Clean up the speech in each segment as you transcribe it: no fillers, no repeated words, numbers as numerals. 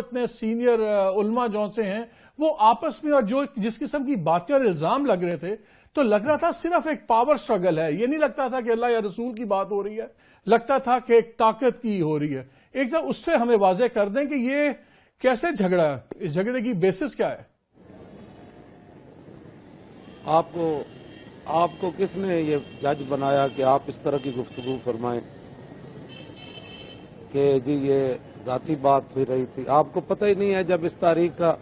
اتنے سینئر علماء جون سے ہیں وہ آپس میں اور جو جس قسم کی باتیں اور الزام لگ رہے تھے تو لگ رہا تھا صرف ایک پاور سٹرگل ہے. یہ نہیں لگتا تھا کہ اللہ یا رسول کی بات ہو رہی ہے, لگتا تھا کہ ایک طاقت کی ہو رہی ہے. ایک دم اس سے ہمیں واضح کر دیں کہ یہ کیسے جھگڑا ہے, اس جھگڑے کی بیسس کیا ہے؟ آپ کو کس نے یہ جج بنایا کہ آپ اس طرح کی گفتگو فرمائیں کہ جی یہ ذاتی بات ہوئی رہی تھی؟ آپ کو پتہ ہی نہیں ہے جب اس تاریخ کا,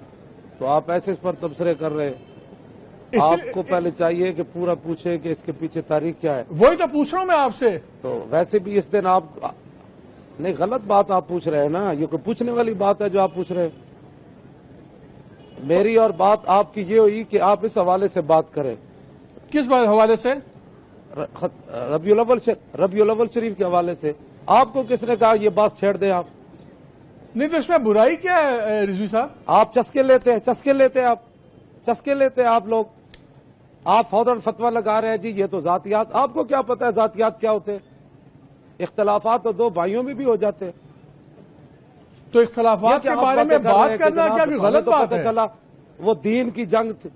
تو آپ ایسے اس پر تبصرے کر رہے. آپ کو پہلے چاہیے کہ پورا پوچھے کہ اس کے پیچھے تاریخ کیا ہے. وہی تو پوچھ رہا ہوں میں آپ سے. تو ویسے بھی اس دن آپ نہیں, غلط بات آپ پوچھ رہے ہیں نا, یہ کوئی پوچھنے والی بات ہے جو آپ پوچھ رہے ہیں. میری اور بات آپ کی یہ ہوئی کہ آپ اس حوالے سے بات کریں. کس حوالے سے؟ ربیع الاول شریف کے حوالے سے. آپ کو کس نے کہا یہ بات چھیڑ دیں آپ؟ نہیں تو اس میں برائی کیا ہے رضوی صاحب؟ آپ چسکے لیتے ہیں آپ لوگ. آپ فوراً فتویٰ لگا رہے ہیں جی یہ تو ذاتیات. آپ کو کیا پتا ہے ذاتیات کیا ہوتے ہیں؟ اختلافات تو دو بھائیوں میں بھی ہو جاتے ہیں. تو اختلافات کے بارے میں بات کرنا کیا کوئی غلط بات ہے؟ چلا وہ دین کی جنگ تھی.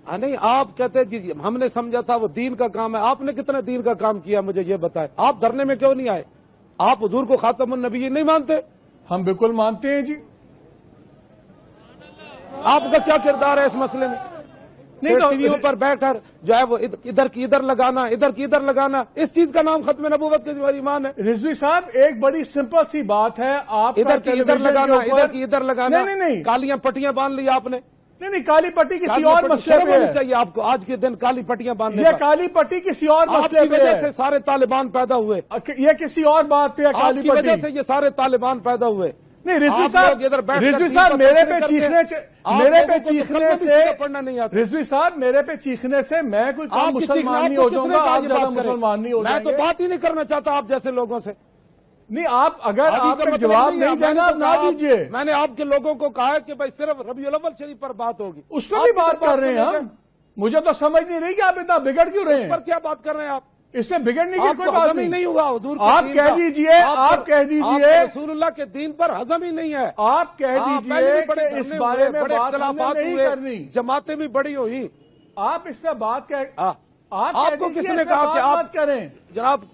نہیں, آپ کہتے جی ہم نے سمجھا تھا وہ دین کا کام ہے. آپ نے کتنا دین کا کام کیا مجھے یہ بتائیں. آپ دھرنے میں کیوں نہیں آئے؟ آپ حضور کو خاتم النبیین نہیں مانتے؟ ہم بالکل مانتے ہیں جی. آپ کا کیا کردار ہے اس مسئلے میں؟ نہیں ٹی ویوں پر بیٹھ کر جو ہے وہ ادھر کی ادھر لگانا, اس چیز کا نام ختم نبوت کے جو ایمان ہے. رضوی صاحب ایک بڑی سمپل سی بات ہے, آپ ادھر کی ادھر لگانا. نہیں, کالیاں پٹیاں باندھ لی آپ نے. نہیں, کالی پٹی کسی اور مسئلے پہ ہے. چاہیے آپ کو آج کے دن کالی پٹیاں باندھنے. یہ کالی پٹی کسی اور مسئلے پہ ہے. سے سارے طالبان پیدا ہوئے. یہ کسی اور بات پہ ہے کالی پٹی. وجہ سے یہ سارے طالبان پیدا ہوئے. نہیں رضوی صاحب میرے پہ چیخنے سے میں کوئی کم مسلمان نہیں ہو جاؤں گا, آپ زیادہ مسلمان نہیں ہو جائیں گے. میں تو بات ہی نہیں کرنا چاہتا آپ جیسے لوگوں سے. نہیں, آپ اگر آپ نے جواب نہیں دینا نہ دیجیے. میں نے آپ کے لوگوں کو کہا کہ بھائی صرف ربیع الاول شریف پر بات ہوگی. اس پر بھی بات کر رہے ہیں ہم. مجھے تو سمجھ نہیں رہی کہ آپ اتنا بگڑ کیوں رہے ہیں. اس پر کیا بات کر رہے ہیں آپ؟ اس میں بگڑنے کی کوئی بات نہیں ہوا. حضور آپ کہہ دیجئے رسول اللہ کے دین پر ہضم ہی نہیں ہے. آپ کہہ دیجئے کہ اس بارے میں بات نہیں کرنی. جماعتیں بھی بڑی ہوئی. آپ اس میں بات آپ کو کس نے کہا کہ آپ کریں جناب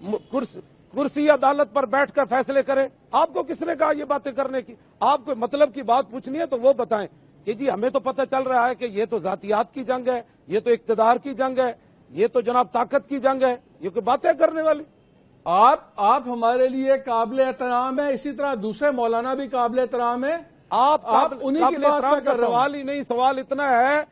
کرسی عدالت پر بیٹھ کر فیصلے کریں؟ آپ کو کس نے کہا یہ باتیں کرنے کی؟ آپ کو مطلب کی بات پوچھنی ہے تو وہ بتائیں کہ جی ہمیں تو پتہ چل رہا ہے کہ یہ تو ذاتیات کی جنگ ہے, یہ تو اقتدار کی جنگ ہے, یہ تو جناب طاقت کی جنگ ہے. یہ کوئی باتیں کرنے والی؟ آپ ہمارے لیے قابل احترام ہے, اسی طرح دوسرے مولانا بھی قابل احترام ہے. آپ انہیں کی بات کا سوال ہی نہیں. سوال اتنا ہے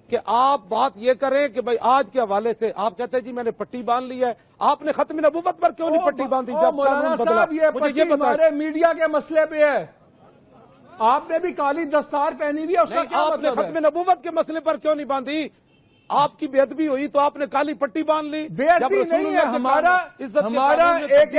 کہ آپ بات یہ کریں کہ بھائی آج کے حوالے سے آپ کہتے ہیں جی میں نے پٹی باندھ لی ہے. آپ نے ختم نبوت پر کیوں نہیں پٹی باندھی؟ مولانا صاحب یہ پٹی ہمارے میڈیا کے مسئلے پہ ہے. آپ نے بھی کالی دستار پہنی ہوئی ہے, اس کا کیا مطلب ہے؟ ختم نبوت کے مسئلے پر کیوں نہیں باندھی؟ آپ کی بے ادبی ہوئی تو آپ نے کالی پٹی باندھ لی. بے ادبی نہیں ہے, ہمارا ایک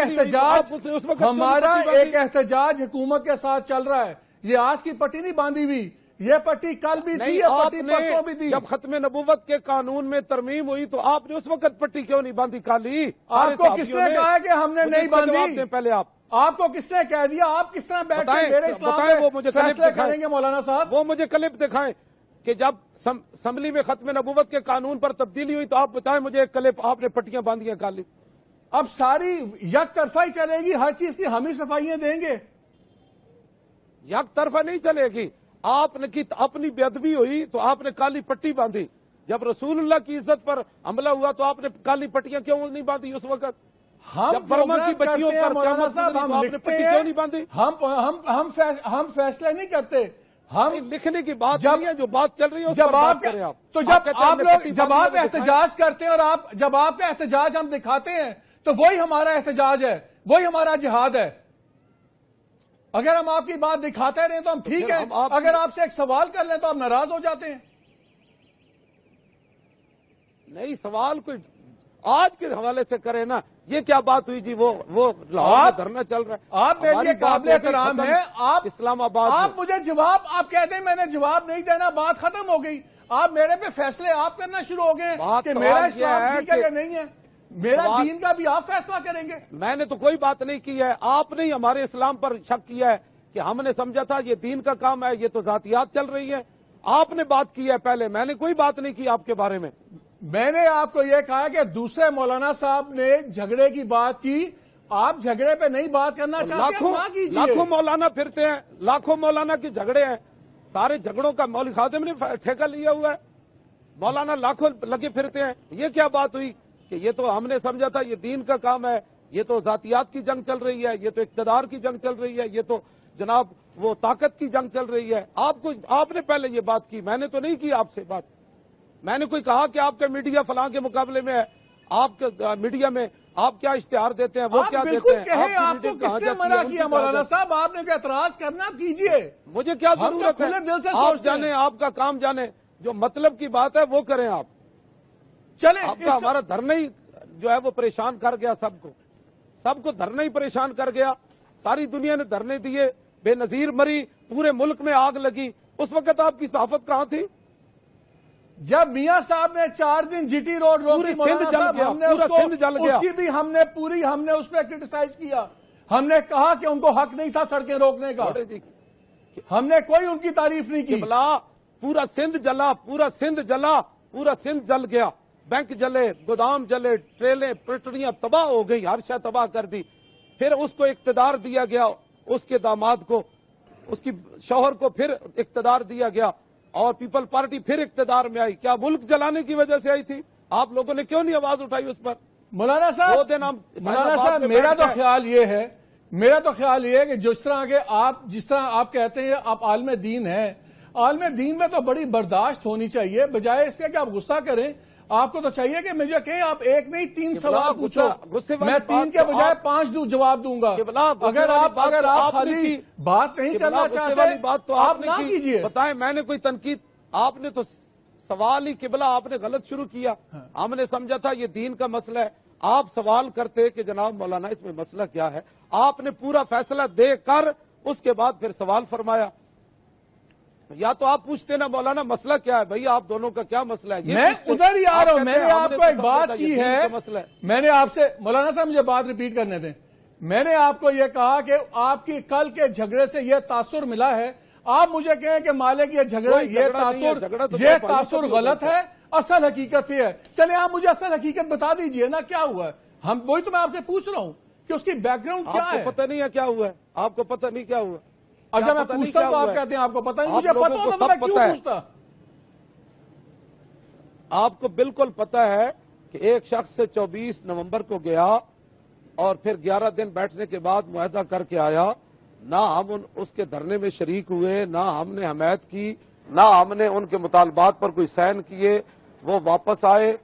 احتجاج حکومت کے ساتھ چل رہا ہے. یہ آج کی پٹی نہیں باندھی ہوئی, یہ پٹی کل بھی تھی, یہ پٹی پرسوں بھی تھی. جب ختم نبوت کے قانون میں ترمیم ہوئی تو آپ نے اس وقت پٹی کیوں نہیں باندھی کالی؟ آپ کو کس نے کہا کہ ہم نے نہیں باندھی؟ پہلے آپ کو کس نے کہہ دیا؟ آپ کس طرح بیٹھ کے میرے اسلام میں فیصلے کریں گے مولانا صاحب؟ وہ مجھے کلپ دکھائیں کہ جب اسمبلی میں ختم نبوت کے قانون پر تبدیلی ہوئی تو آپ بتائیں مجھے ایک کلپ آپ نے پٹیاں باندھی ہیں کالی. اب ساری یک طرفہ ہی چلے گی, ہر چیز کی ہم ہی صفائیاں دیں گے. یک طرفہ نہیں چلے گی. آپ نے اپنی بے ادبی ہوئی تو آپ نے کالی پٹی باندھی. جب رسول اللہ کی عزت پر حملہ ہوا تو آپ نے کالی پٹیاں کیوں نہیں باندھی اس وقت؟ ہم برما کی بچیوں پر مولانا صاحب ہم لکھتے ہیں, ہم فیصلے نہیں کرتے. ہم لکھنے کی بات نہیں ہے, جو بات چل رہی ہے جب آپ احتجاج کرتے ہیں اور جب آپ کا احتجاج ہم دکھاتے ہیں تو وہی ہمارا احتجاج ہے, وہی ہمارا جہاد ہے. اگر ہم آپ کی بات دکھاتے رہیں تو ہم ٹھیک ہیں, اگر آپ سے ایک سوال کر لیں تو آپ ناراض ہو جاتے ہیں. نہیں, سوال کوئی آج کے حوالے سے کرے نا. یہ کیا بات ہوئی جی؟ وہ لاہور دھرنا چل رہا ہے. آپ میرے لیے قابل احترام ہیں. آپ اسلام آباد آپ مجھے جواب آپ کہتے ہیں میں نے جواب نہیں دینا, بات ختم ہو گئی. آپ میرے پہ فیصلے آپ کرنا شروع ہو گئے کہ میرا اسلام ٹھیک ہے یا نہیں ہے. میرا دین کا بھی آپ فیصلہ کریں گے. میں نے تو کوئی بات نہیں کی ہے. آپ نے ہمارے اسلام پر شک کیا ہے کہ ہم نے سمجھا تھا یہ دین کا کام ہے، یہ تو ذاتیات چل رہی ہے. آپ نے بات کی ہے پہلے، میں نے کوئی بات نہیں کی آپ کے بارے میں. میں نے آپ کو یہ کہا کہ دوسرے مولانا صاحب نے جھگڑے کی بات کی، آپ جھگڑے پہ نہیں بات کرنا چاہتے ہیں نہ کیجیے. لاکھوں مولانا پھرتے ہیں، لاکھوں مولانا کے جھگڑے ہیں. سارے جھگڑوں کا مولوی خادم نے ٹھیکہ لیا ہوا ہے. مولانا لاکھوں لگے پھرتے ہیں. یہ کیا بات ہوئی کہ یہ تو ہم نے سمجھا تھا یہ دین کا کام ہے، یہ تو ذاتیات کی جنگ چل رہی ہے، یہ تو اقتدار کی جنگ چل رہی ہے، یہ تو جناب وہ طاقت کی جنگ چل رہی ہے. آپ نے پہلے یہ بات کی، میں نے تو نہیں کی آپ سے بات. میں نے کوئی کہا کہ آپ کا میڈیا فلاں کے مقابلے میں ہے، آپ کے میڈیا میں آپ کیا اشتہار دیتے ہیں، وہ کیا دیتے ہیں. آپ کو کس نے منع کیا مولانا صاحب؟ آپ نے کوئی اعتراض کرنا کیجیے. مجھے کیا ضرورت ہے؟ کھلے دل سے آپ جانے، آپ کا کام جانے، جو مطلب کی بات ہے وہ کریں آپ. چلیں آپ کا ہمارا دھرنا ہی جو ہے وہ پریشان کر گیا، سب کو دھرنا ہی پریشان کر گیا. ساری دنیا نے دھرنے دیے، بے نظیر مری، پورے ملک میں آگ لگی. اس وقت آپ کی صحافت کہاں تھی؟ جب میاں صاحب نے 4 دن جی ٹی روڈ روکی مولانا صاحب، ہم نے اس کی بھی ہم نے اس پہ کرٹیسائز کیا. ہم نے کہا کہ ان کو حق نہیں تھا سڑکیں روکنے کا، ہم نے کوئی ان کی تعریف نہیں کی. پورا سندھ جلا، پورا سندھ جلا، پورا سندھ جل گیا. بینک جلے، گودام جلے، ٹریلیں پٹڑیاں تباہ ہو گئی، ہر شے تباہ کر دی. پھر اس کو اقتدار دیا گیا، اس کے داماد کو، اس کی شوہر کو پھر اقتدار دیا گیا، اور پیپل پارٹی پھر اقتدار میں آئی. کیا ملک جلانے کی وجہ سے آئی تھی؟ آپ لوگوں نے کیوں نہیں آواز اٹھائی اس پر؟ مولانا صاحب میرا تو خیال یہ ہے کہ جس طرح آپ کہتے ہیں آپ عالم دین ہیں، عالم دین میں تو بڑی برداشت ہونی چاہیے، بجائے اس کے کہ آپ غصہ کریں. آپ کو تو چاہیے کہ مجھے کہیں آپ ایک نہیں 3 سوال پوچھو، میں 3 کے بجائے 5 جواب دوں گا. اگر آپ خالی بات نہیں کرنا چاہتے بات تو آپ نہ کیجیے. بتائیں، میں نے کوئی تنقید، آپ نے تو سوال ہی قبلہ آپ نے غلط شروع کیا. ہم نے سمجھا تھا یہ دین کا مسئلہ ہے. آپ سوال کرتے کہ جناب مولانا اس میں مسئلہ کیا ہے، آپ نے پورا فیصلہ دے کر اس کے بعد پھر سوال فرمایا. یا تو آپ پوچھتے نا مولانا مسئلہ کیا ہے بھئی، آپ دونوں کا کیا مسئلہ ہے. میں ادھر ہی آ رہا ہوں. میں نے آپ کو ایک بات کی ہے، میں نے آپ سے مولانا صاحب مجھے بات ریپیٹ کرنے دیں. میں نے آپ کو یہ کہا کہ آپ کی کل کے جھگڑے سے یہ تاثر ملا ہے. آپ مجھے کہیں کہ مالک یہ تاثر غلط ہے، اصل حقیقت یہ ہے. چلے آپ مجھے اصل حقیقت بتا دیجئے نا کیا ہوا ہے. وہی تو میں آپ سے پوچھ رہا ہوں کہ اس کی بیک گراؤنڈ کیا ہے. آپ کو پتہ نہیں ہے کیا ہوا ہے؟ آپ کو پتہ نہیں کیا ہوا؟ اچھا میں پوچھتا ہوں تو آپ کہتے ہیں آپ کو پتہ نہیں. مجھے پتہ ہوتا تو میں کیوں پوچھتا؟ آپ کو بالکل پتہ ہے کہ ایک شخص سے 24 نومبر کو گیا اور پھر 11 دن بیٹھنے کے بعد معاہدہ کر کے آیا. نہ ہم اس کے دھرنے میں شریک ہوئے، نہ ہم نے حمایت کی، نہ ہم نے ان کے مطالبات پر کوئی سائن کیے. وہ واپس آئے،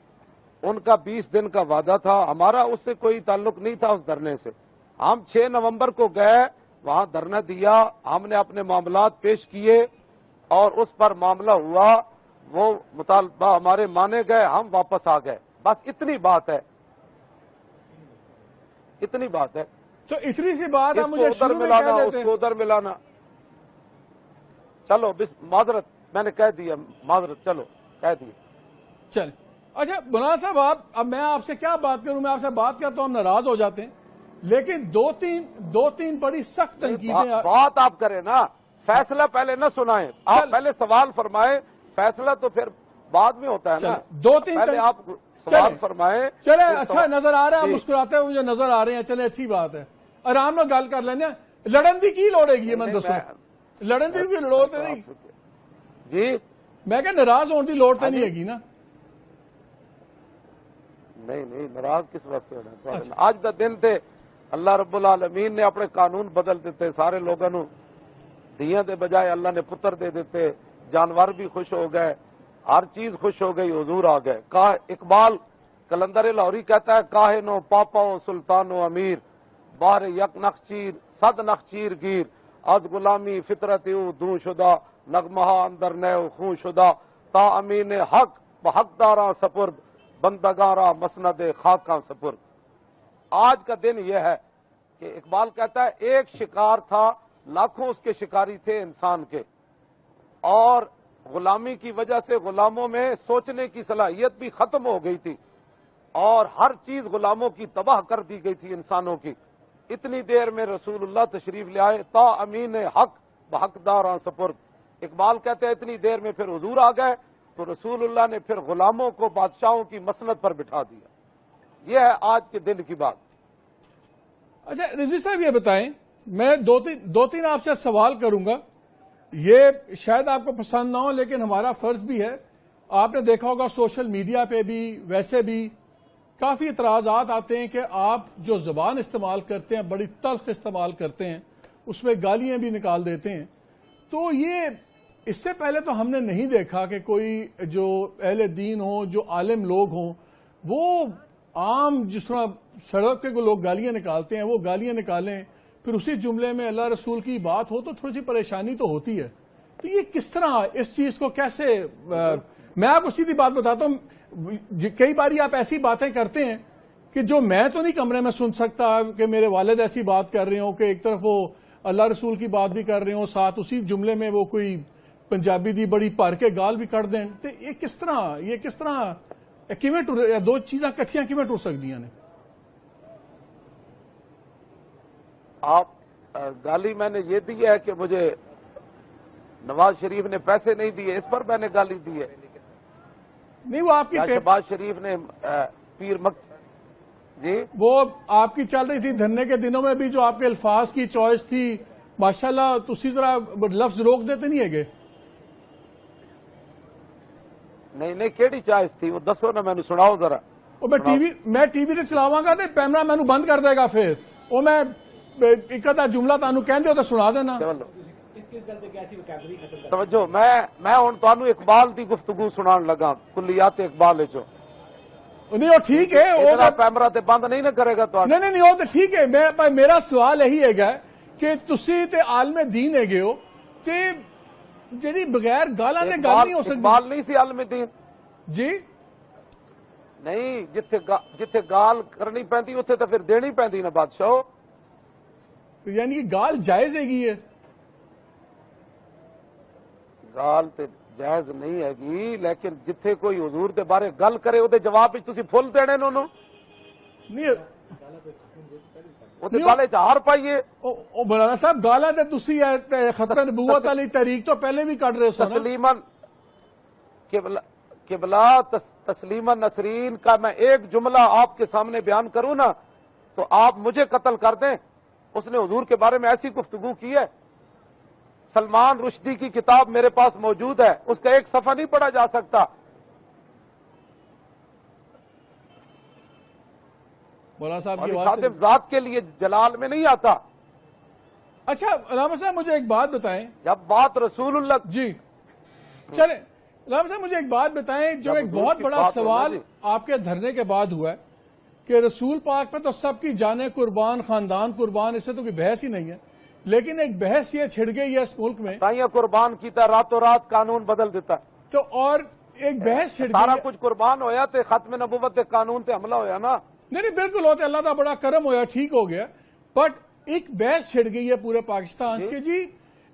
ان کا 20 دن کا وعدہ تھا، ہمارا اس سے کوئی تعلق نہیں تھا اس دھرنے سے. ہم 6 نومبر کو گئے، وہاں دھرنا دیا، ہم نے اپنے معاملات پیش کیے اور اس پر معاملہ ہوا، وہ مطالبہ ہمارے مانے گئے، ہم واپس آ گئے. بس اتنی بات ہے، اتنی بات ہے. تو اتنی سی بات ہے، مجھے ادھر ملانا، اس کو ادھر ملانا. چلو معذرت، میں نے کہہ دیا، معذرت، چلو کہہ دیا. چل اچھا مولانا صاحب، اب میں آپ سے کیا بات کروں؟ میں آپ سے بات کرتا ہوں ہم ناراض ہو جاتے ہیں، لیکن دو تین بڑی سخت تنقیدیں. بات آپ کریں نا، فیصلہ پہلے نہ سنائیں. آپ پہلے سوال فرمائیں، فیصلہ تو پھر بعد میں ہوتا ہے نا. 2-3 پہلے آپ سوال فرمائیں. چلے اچھا نظر آ رہا ہے، مسکراتے ہوئے مجھے نظر آ رہے ہیں. چلے اچھی بات ہے، آرام میں گل کر لینے. لڑن دی کی لوڑے گی؟ میں دسو لڑن دی کی لوڑ تو نہیں جی. میں کہ ناراض ہونے کی لوڑ تو نہیں ہے نا؟ نہیں، ناراض کس واسطے ہونا. آج دا دن تھے، اللہ رب العالمین نے اپنے قانون بدل دیتے. سارے لوگوں نو دیاں دے بجائے اللہ نے پتر دے دیتے. جانور بھی خوش ہو گئے، ہر چیز خوش ہو گئی، حضور آ گئے. اقبال کلندر لاہوری کہتا ہے، کاہنو پاپاو سلطانو امیر، باہر یک نخچیر صد نخچیر گیر، از غلامی فطرت او دوں شدہ، نغمہ اندر نیو خون شدہ، تا امین حق بحقداراں سپرد، بندگاراں مسند خاکاں سپرد. آج کا دن یہ ہے کہ اقبال کہتا ہے ایک شکار تھا، لاکھوں اس کے شکاری تھے انسان کے، اور غلامی کی وجہ سے غلاموں میں سوچنے کی صلاحیت بھی ختم ہو گئی تھی، اور ہر چیز غلاموں کی تباہ کر دی گئی تھی انسانوں کی. اتنی دیر میں رسول اللہ تشریف لے آئے، تا امین حق بحقداراں سپرد۔ اقبال کہتے ہیں اتنی دیر میں پھر حضور آ گئے تو رسول اللہ نے پھر غلاموں کو بادشاہوں کی مسند پر بٹھا دیا۔ یہ ہے آج کے دن کی بات۔ اچھا رضوی صاحب یہ بتائیں، میں دو تین آپ سے سوال کروں گا، یہ شاید آپ کو پسند نہ ہو لیکن ہمارا فرض بھی ہے۔ آپ نے دیکھا ہوگا سوشل میڈیا پہ بھی ویسے بھی کافی اعتراضات آتے ہیں کہ آپ جو زبان استعمال کرتے ہیں بڑی تلخ استعمال کرتے ہیں، اس میں گالیاں بھی نکال دیتے ہیں۔ تو یہ اس سے پہلے تو ہم نے نہیں دیکھا کہ کوئی جو اہل دین ہوں، جو عالم لوگ ہوں، وہ عام جس طرح سڑک پہ کو لوگ گالیاں نکالتے ہیں وہ گالیاں نکالیں، پھر اسی جملے میں اللہ رسول کی بات ہو تو تھوڑی سی پریشانی تو ہوتی ہے۔ تو یہ کس طرح اس چیز کو کیسے میں آپ کو سیدھی بات بتاتا ہوں، کئی باری آپ ایسی باتیں کرتے ہیں کہ جو میں تو نہیں کمرے میں سن سکتا کہ میرے والد ایسی بات کر رہے ہوں کہ ایک طرف وہ اللہ رسول کی بات بھی کر رہے ہوں، ساتھ اسی جملے میں وہ کوئی پنجابی دی بڑی پار کے گال بھی کر دیں۔ تو یہ کس طرح کیویں ٹر دو چیزاں کٹھیاں کیویں ٹر سکدیاں نے؟ آپ گالی میں نے یہ دی ہے کہ مجھے نواز شریف نے پیسے نہیں دیے، اس پر میں نے گالی دی ہے؟ نہیں، وہ آپ کی شہباز شریف نے جی وہ آپ کی چل رہی تھی دھرنے کے دنوں میں بھی جو آپ کے الفاظ کی چوائس تھی ماشاءاللہ تسی ذرا لفظ روک دیتے نہیں ہے گے؟ نہیں کیڑی چوائس تھی وہ دسو نا، میں نے سناؤ ذرا۔ میں ٹی وی تے چلاواں گا تے کیمرہ مینوں بند کر دے گا، پھر وہ میں ایک ادھا جملہ تانوں کہندے ہو تے سنا دینا۔ توجہ، میں ہن تانوں اقبال دی گفتگو سنان لگا، کلیات اقبال وچوں۔ نہیں وہ ٹھیک ہے، وہ کیمرہ تے بند نہیں نہ کرے گا تو نہیں وہ تو ٹھیک ہے۔ میرا سوال یہی ہے گا کہ تسی تے عالم دین ہے گے ہو تے جڑی بغیر گالاں دے گل نہیں ہو سکتی۔ اقبال نہیں سی عالم دین جی نہیں، جتھے گال کرنی پیندی اتنے تو پھر دینی پیندی نا بادشاہ۔ یعنی کہ گال جائز ہے گی ہے؟ گال تے جائز نہیں ہے گی، لیکن جتھے کوئی حضور دے بارے گل کرے وہ جواب تسی فل دینے انہوں نہیں وہ گالے چار پائیے۔ مولانا صاحب گالاں تے تسی ختم نبوت والی تاریخ تو پہلے بھی کٹ رہے سو نا۔ تسلیماً قبلہ تسلیماً نسرین کا میں ایک جملہ آپ کے سامنے بیان کروں نا تو آپ مجھے قتل کر دیں۔ اس نے حضور کے بارے میں ایسی گفتگو کی ہے، سلمان رشدی کی کتاب میرے پاس موجود ہے، اس کا ایک صفحہ نہیں پڑھا جا سکتا۔ مولانا صاحب کی خادم ذات کے لیے جلال میں نہیں آتا۔ اچھا علامہ صاحب مجھے ایک بات بتائیں، جب بات رسول اللہ جی چلیں علامہ صاحب مجھے ایک بات بتائیں، جو ایک بہت بڑا سوال آپ کے دھرنے کے بعد ہوا ہے کہ رسول پاک پہ تو سب کی جانیں قربان، خاندان قربان، اس سے تو کوئی بحث ہی نہیں ہے، لیکن ایک بحث یہ چھڑ گئی ہے اس ملک میں، تائیاں قربان کیتا راتوں رات قانون بدل دیتا، تو اور ایک بحث چھڑ گئی سارا ہے۔ کچھ قربان ہویا تے ختم نبوت تے قانون تے حملہ ہویا نا۔ نہیں بالکل ہوتے، اللہ کا بڑا کرم ہویا، ٹھیک ہو گیا، بٹ ایک بحث چھڑ گئی ہے پورے پاکستان کے جی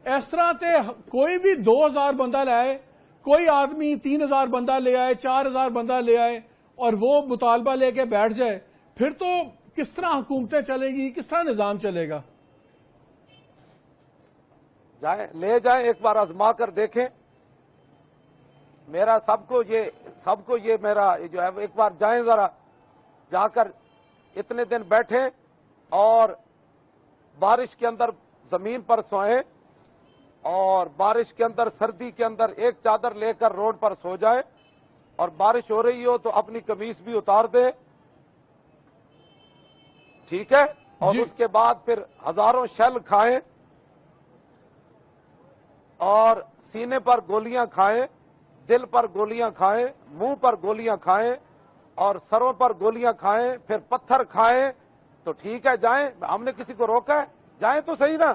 اس طرح تے کوئی بھی 2000 بندہ لے آئے، کوئی آدمی 3000 بندہ لے آئے، 4000 بندہ لے آئے اور وہ مطالبہ لے کے بیٹھ جائے، پھر تو کس طرح حکومتیں چلے گی، کس طرح نظام چلے گا؟ لے جائیں ایک بار آزما کر دیکھیں۔ میرا سب کو یہ میرا جو ہے ایک بار جائیں، ذرا جا کر اتنے دن بیٹھیں اور بارش کے اندر زمین پر سوئیں اور بارش کے اندر سردی کے اندر ایک چادر لے کر روڈ پر سو جائیں، اور بارش ہو رہی ہو تو اپنی قمیص بھی اتار دیں، ٹھیک ہے، اور اس کے بعد پھر ہزاروں شیل کھائیں اور سینے پر گولیاں کھائیں، دل پر گولیاں کھائیں، منہ پر گولیاں کھائیں اور سروں پر گولیاں کھائیں، پھر پتھر کھائیں، تو ٹھیک ہے جائیں، ہم نے کسی کو روکا ہے؟ جائیں تو صحیح نا۔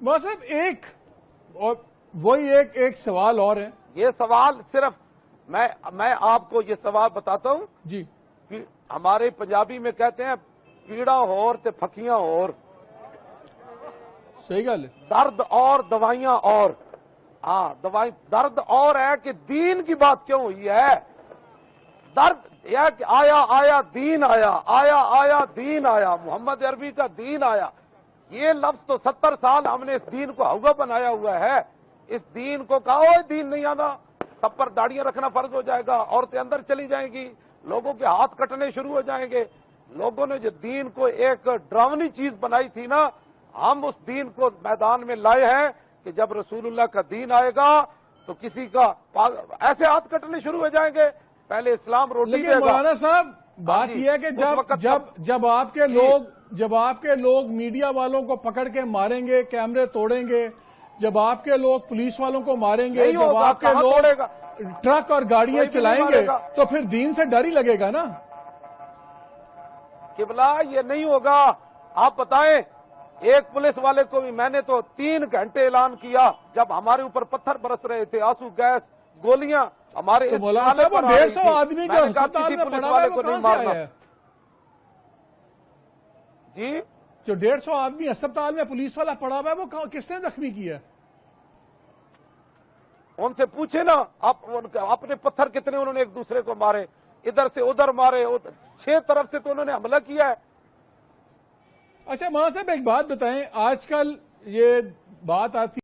مولانا صاحب وہی ایک سوال اور ہے، یہ سوال صرف میں آپ کو یہ سوال بتاتا ہوں جی کہ ہمارے پنجابی میں کہتے ہیں پیڑا ہور تے پھکیاں اور، صحیح گل ہے، درد اور دوائیاں اور۔ ہاں درد اور ہے کہ دین کی بات کیوں ہوئی ہے؟ درد یہ کہ آیا دین آیا دین آیا، محمد عربی کا دین آیا، یہ لفظ تو 70 سال ہم نے اس دین کو ہوگا بنایا ہوا ہے۔ اس دین کو کہا ہو دین نہیں آنا، سب پر داڑیاں رکھنا فرض ہو جائے گا، عورتیں اندر چلی جائیں گی، لوگوں کے ہاتھ کٹنے شروع ہو جائیں گے۔ لوگوں نے جو دین کو ایک ڈراؤنی چیز بنائی تھی نا، ہم اس دین کو میدان میں لائے ہیں کہ جب رسول اللہ کا دین آئے گا تو کسی کا ایسے ہاتھ کٹنے شروع ہو جائیں گے۔ پہلے اسلام روٹی دے لیکن گا۔ مولانا صاحب بات جی، یہ ہے کہ اس وقت جب آپ کے لوگ میڈیا والوں کو پکڑ کے ماریں گے، کیمرے توڑیں گے، جب آپ کے لوگ پولیس والوں کو ماریں گے، نہیں جب ہوگا، آپ کے کہاں لوگ توڑے گا؟ ٹرک اور گاڑیاں کوئی بھی چلائیں نہیں گے مارے گا۔ تو پھر دین سے ڈر ہی لگے گا نا۔ قبلہ یہ نہیں ہوگا۔ آپ بتائیں، ایک پولیس والے کو بھی میں نے تو 3 گھنٹے اعلان کیا جب ہمارے اوپر پتھر برس رہے تھے، آنسو گیس، گولیاں ہمارے تو اس مولانا نالے صاحب وہ پر آ رہی 150 تھی۔ آدمی میں جو نے کہا ہسپتال کسی میں پولیس پڑا ہوا ہے والے وہ کو کہاں نہیں سے مارنا۔ آیا ہے؟ جی جو 150 آدمی ہسپتال میں پولیس والا پڑا ہوا ہے وہ کس نے زخمی کیا ہے؟ ان سے پوچھے نا، اپنے پتھر کتنے انہوں نے ایک دوسرے کو مارے، ادھر سے ادھر مارے، 6 طرف سے تو انہوں نے حملہ کیا ہے۔ اچھا مولانا صاحب ایک بات بتائیں، آج کل یہ بات آتی